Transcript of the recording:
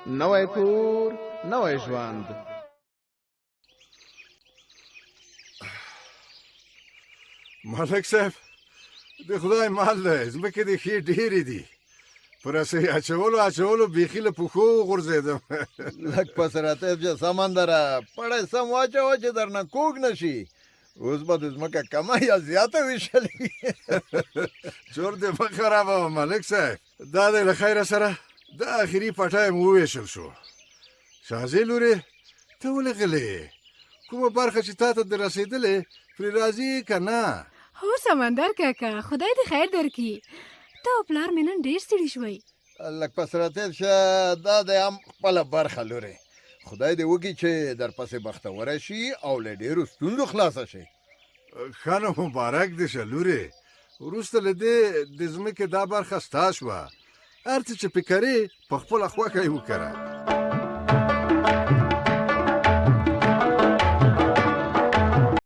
نوی کور نوی ژوند. ملک صاحب د خدای مال دی، ځمکې د ښې ډېرې دي. په رسۍ اچولو بیخي له پښو وغورځېدم. لږ پس راته چې سمندره پړی سم واچوه چې درنه کوږ نه شي. اوس به د ځمکه کمه یا زیاته ویشلې. جوړ دې مه خرابوه ملک صاحب. دا دی له خیره سره د اخري پټی مو وویشل شو. شازې لورې ته ولې غلې؟ کومه برخه چې تا ته د رسېدلې پرې راځي که نه؟ هو سمندر کاکا، خدای دې خیر درکړي. ته او پلار مې نن ډېر ستړي شوئ. لږ پس راته شه، دا دی هم خپله برخه لورې. خدای دې وکړي چې درپسې بختوره شي او له ډېرو ستونزو خلاصه شي. ښه نو مبارک دې شه لورې. وروسته له دې د ځمکې دا برخه ستا شوه. هر څه چې پې کرې په خپله خوښه یې وکړه.